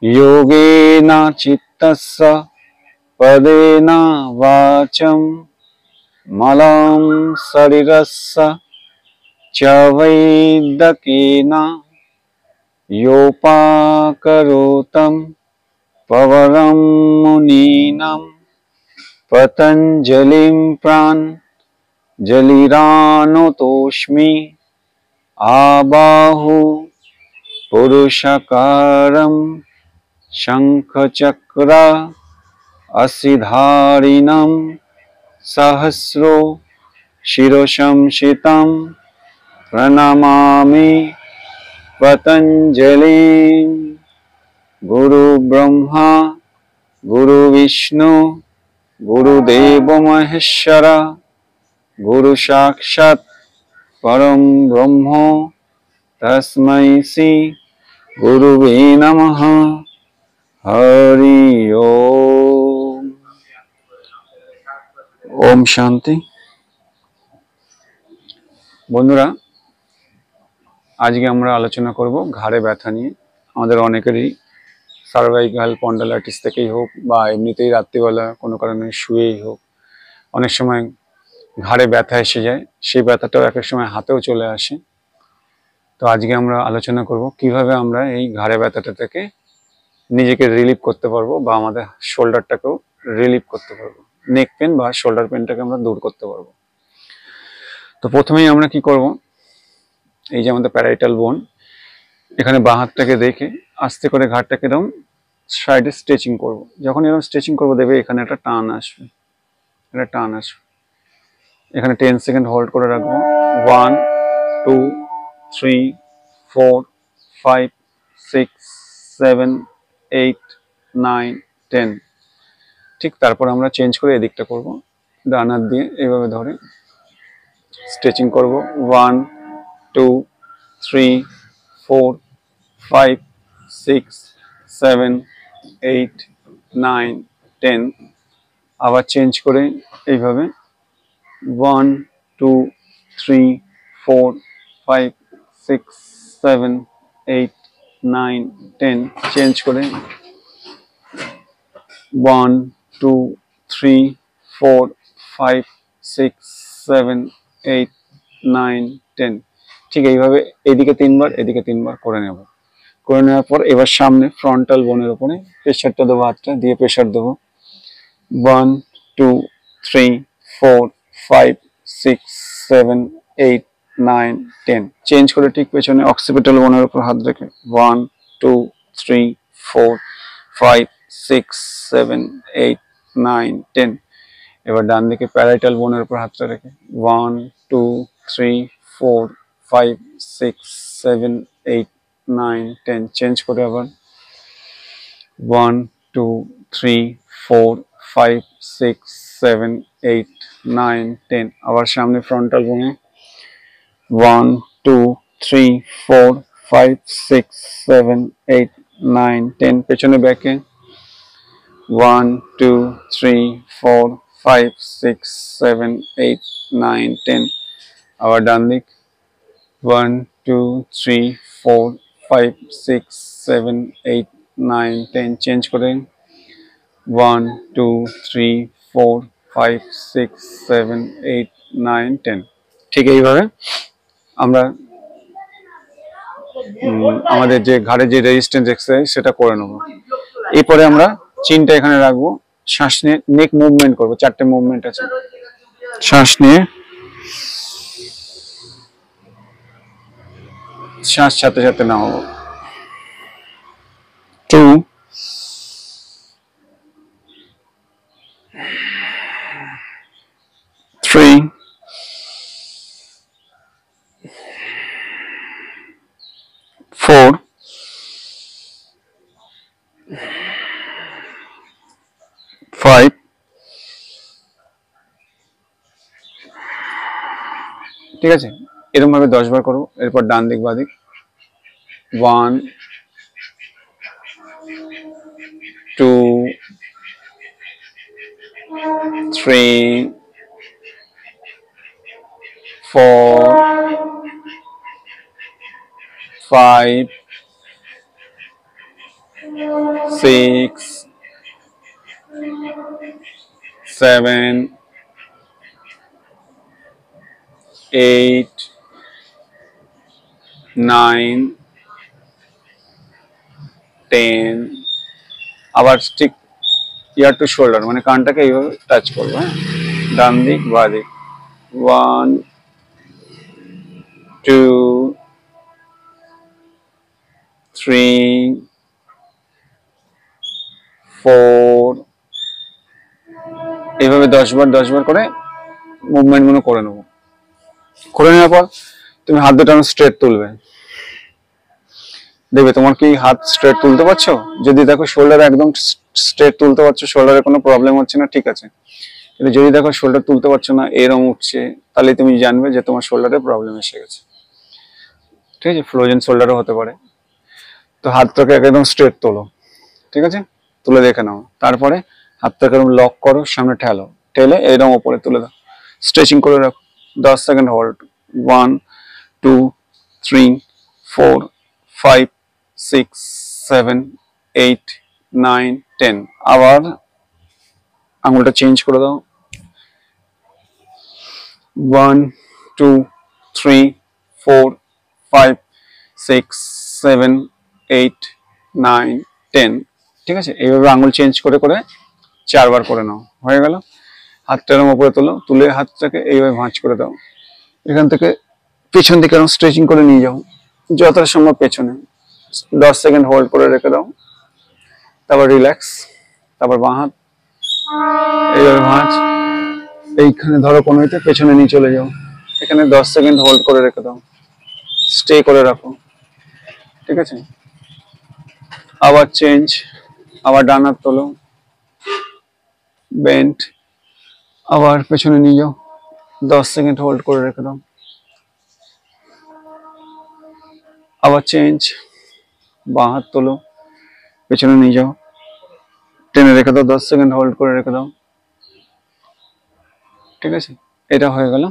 योगेन चित्तस्य पदेन वाचं मलं शरीरस्य च वैद्यकेन योपाकरोतं पवनं मुनीनां पतञ्जलिं प्राञ्जलिरानुतोऽस्मि आबाहु पुरुषकारं शङ्खचक्र असिधारिणं सहस्रो शिरोशंसितं प्रणमामि पतञ्जलिं गुरु ब्रह्मा गुरु विष्णु गुरुदेव महेश्वर गुरु साक्षात् परम ब्रह्म तस्मै श्री गुरुवे नमः। हरि ओम। ओम शांति। বন্ধুরা, আজকে আমরা আলোচনা করব ঘাড়ে ব্যথা নিয়ে। আমাদের অনেকেরই সার্ভাইকাল স্পন্ডালাইটিস থেকেই হোক বা এমনিতেই রাত্রিবেলা কোনো কারণে শুয়েই হোক, অনেক সময় ঘাড়ে ব্যথা এসে যায়। সেই ব্যথাটাও এক এক সময় হাতেও চলে আসে। তো আজকে আমরা আলোচনা করব কিভাবে আমরা এই ঘাড়ে ব্যথাটা থেকে নিজেকে রিলিভ করতে পারবো বা আমাদের শোল্ডারটাকেও রিলিভ করতে পারবো, নেক পেন বা শোল্ডার পেনটাকে আমরা দূর করতে পারবো। তো প্রথমেই আমরা কি করব, এই যে আমাদের প্যারাইটাল বোন, এখানে বাঁ হাতটাকে দেখে আস্তে করে ঘাড়টাকে এরকম সাইডে স্ট্রেচিং করব। যখন এরকম স্ট্রেচিং করবো দেখবে এখানে একটা টান আসবে, একটা টান আসবে। এখানে 10 সেকেন্ড হোল্ড করে রাখবো। 1 2 3 4 5 6 7 8 9 10। ঠিক তারপর আমরা চেঞ্জ করে এদিকটা করব, ডান হাত দিয়ে এইভাবে ধরে স্ট্রেচিং করব। 1 2 3 4 5 6 7 8 9 10। আবার চেঞ্জ করে এইভাবে 1 2 3 4 5 6 7 8 9 10। চেঞ্জ করে 1 2 3 4 5 6 7 8 9 10। ঠিক এইভাবে এদিকে 3বার এদিকে 3বার করে নেব। করে নেওয়ার পর এবার সামনে ফ্রন্টাল বোনের উপরে প্রেশারটা দেবো, হাতটা দিয়ে প্রেশার দেবো। 1 2 3 4 5 6 7 8 9 10। চেঞ্জ করে ঠিক পেছনে অক্সিপিটাল বোনের উপর হাত রেখে 1 2 3 4 5 6 7 8 9 10। এবার ডান দিকে প্যারাইটাল বোনের উপর হাতটা রেখে 1 2 3 4 5 6 7 8 9 10। চেঞ্জ করে আবার 1 2 3 4 5 6 7 8 9 10। আবার সামনে ফ্রন্টাল বোনে 1 2 3 4 5 6 7 8 9 10। পেছনে ব্যাকে 1 2 3 4 5 6 7 8 9 10। আবার ডান দিক 1 2 3 4 5 6 7 8 9 10। চেঞ্জ করে 1 2 3 4 5 6 7 8 9 10। ঠিক এইভাবে আমরা আমাদের যে ঘাড়ে যে রেজিস্ট্যান্স এক্সারসাইজ সেটা করে নেব। এরপরে আমরা চিনটা এখানে রাখবো, শ্বাস নিয়ে নেক মুভমেন্ট করবো। 4টে মুভমেন্ট আছে। শ্বাস নিয়ে শ্বাস সাথে সাথে নামাবো। 2 3 4 5 ঠিক আছে, এরকম ভাবে 10 বার করবো। এরপর ডান দিক বাঁ দিক 1 2 3 4 5 6 7 8 9 10 আবার ঠিক ইয়ার টু শোল্ডার মানে কানটাকে এইভাবে টাচ করবো, হ্যাঁ, ডান দিক বাঁ দিক 1 2 3 4 এইভাবে 10 বার করে মুভমেন্ট গুলো করে নেবো। করে নেওয়ার পর তুমি হাত দুটো স্ট্রেট তুলবে, দেখবে তোমার কি হাত স্ট্রেট তুলতে পারছো। যদি দেখো শোল্ডার একদম স্ট্রেট তুলতে পারছো, শোল্ডারে কোনো প্রবলেম হচ্ছে না, ঠিক আছে। কিন্তু যদি দেখো শোল্ডার তুলতে পারছো না, এরম উঠছে, তাহলে তুমি জানবে যে তোমার শোল্ডারে প্রবলেম এসে গেছে। ঠিক আছে, ফ্রোজেন শোল্ডারও হতে পারে। তো হাতটাকে একদম স্ট্রেট তোলো, ঠিক আছে, তুলে দেখে নাও। তারপরে হাতটাকে এরকম লক করো, সামনে ঠেলো, ঠেলে এরকম উপরে তুলে দাও, স্ট্রেচিং করে রাখো। 10 সেকেন্ড হোল্ড, 1 2 3 4 5 6 7 8 9 10 আবার আঙুলটা চেঞ্জ করে দাও, 1 2 3 4 5 6 7 8 9 10। ঠিক আছে, এইভাবে আঙুল চেঞ্জ করে করে 4 বার করে নাও, হয়ে গেল। হাতটা এরকম উপরে তোলো, তুলে হাতটাকে এইভাবে ভাঁজ করে দাও, এখান থেকে পেছন দিকে এরকম স্ট্রেচিং করে নিয়ে যাও যতটা সম্ভব পেছনে। 10 সেকেন্ড হোল্ড করে রেখে দাও, তারপর রিল্যাক্স। তারপর বাঁ হাত এইভাবে ভাঁজ, এইখানে ধরো কোনোতে পেছনে নিয়ে চলে যাও, এখানে 10 সেকেন্ড হোল্ড করে রেখে দাও, স্টে করে রাখো, ঠিক আছে। আবার চেঞ্জ, আবার ডান হাত তোলো, বেন্ট, আবার পেছনে নিয়ে যাও, 10 সেকেন্ড হোল্ড করে রেখে দাও, আবার চেঞ্জ, বাঁ হাত তোলো, পেছনে নিয়ে যাও, টেনে রেখে দাও, 10 সেকেন্ড হোল্ড করে রেখে দাও, ঠিক আছে। এটা হয়ে গেল।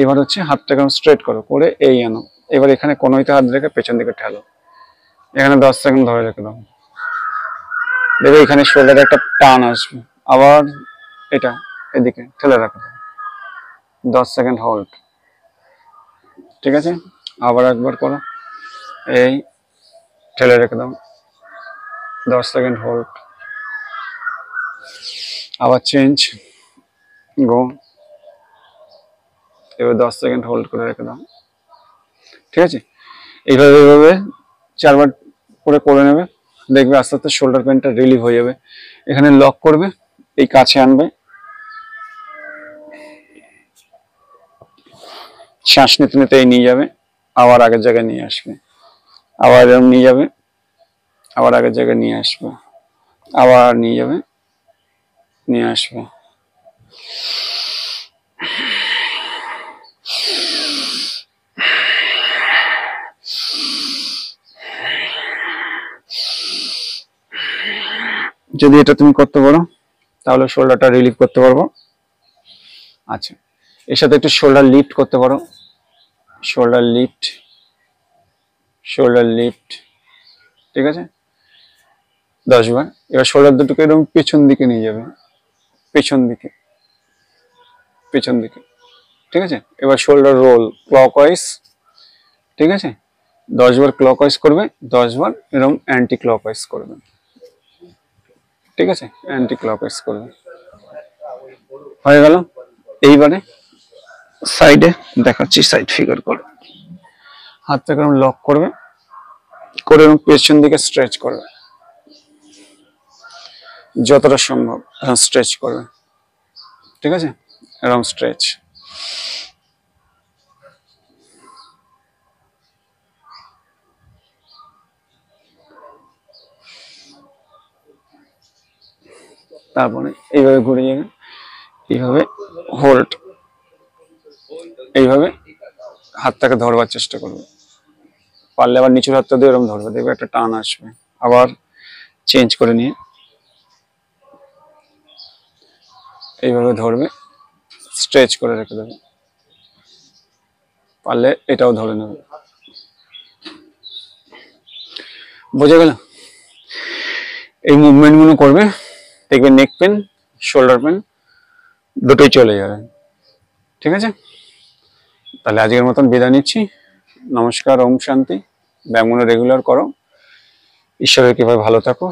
এবার হচ্ছে হাতটাকে স্ট্রেট করো, করে এই আনো, এবার এখানে কোনোইতে হাত রেখে পেছন দিকে ঠেলো, এখানে 10 সেকেন্ড ধরে রেখে দাও, দেখবে এখানে শোল্ডারে একটা টান আসবে। আবার এটা এদিকে ঠেলে রাখো, 10 সেকেন্ড হোল্ড, ঠিক আছে। আবার একবার করো, এই ঠেলে রেখে দাও, 10 সেকেন্ড হোল্ড, আবার চেঞ্জ, গো, এবার 10 সেকেন্ড হোল্ড করে রেখে দাও, ঠিক আছে। এইভাবে এইভাবে 4 বার করে করে নেবে, দেখবে আস্তে আস্তে শোল্ডার পেনটা রিলিভ হয়ে যাবে। এখানে লক করবে, এই কাছে আনবে, শ্বাস নিতে নিতে এই নিয়ে যাবে, আবার আগের জায়গায় নিয়ে আসবে, আবার এরকম নিয়ে যাবে, আবার আগের জায়গায় নিয়ে আসবে, আবার নিয়ে যাবে, নিয়ে আসবে। যদি এটা তুমি করতে পারো তাহলে শোল্ডারটা রিলিভ করতে পারবো। আচ্ছা, এর সাথে একটু শোল্ডার লিফট করতে পারো, শোল্ডার লিফট, শোল্ডার লিফট, ঠিক আছে, 10 বার। এবার শোল্ডার দুটোকে এরকম পেছন দিকে নিয়ে যাবে, পেছন দিকে, পেছন দিকে, ঠিক আছে। এবার শোল্ডার রোল ক্লকওয়াইজ, ঠিক আছে, 10 বার ক্লকওয়াইজ করবে, 10 বার এরকম অ্যান্টি ক্লকওয়াইজ করবে, ঠিক আছে, অ্যান্টি ক্লকওয়াইজ করবে, হয়ে গেল। এইবারে সাইডে দেখাচ্ছি, সাইড ফিগার করে হাতটাকে এরকম লক করবে, করে এরকম পেছন দিকে স্ট্রেচ করবে, যতটা সম্ভব স্ট্রেচ করবে, ঠিক আছে, এরকম স্ট্রেচ। তারপরে এইভাবে ঘুরে যাবে, এইভাবে হোল্ড, এইভাবে হাতটাকে ধরবার চেষ্টা করবে, পারলে আবার নিচুর হাতটা দিয়ে এরকম ধরবে, দেখবে একটা টান আসবে। আবার চেঞ্জ করে নিয়ে এইভাবে ধরবে, স্ট্রেচ করে রেখে দেবে, পারলে এটাও ধরে নেবে। বোঝা গেল? এই মুভমেন্ট গুলো করবে, দেখবে নেক পেন, শোল্ডার পেন দুটোই চলে যাবে। ঠিক আছে, তাহলে আজকের মতন বিদায় নিচ্ছি। নমস্কার, ওম শান্তি। ব্যায়ামগুলো রেগুলার করো। ঈশ্বরের কৃপায় ভালো থাকো।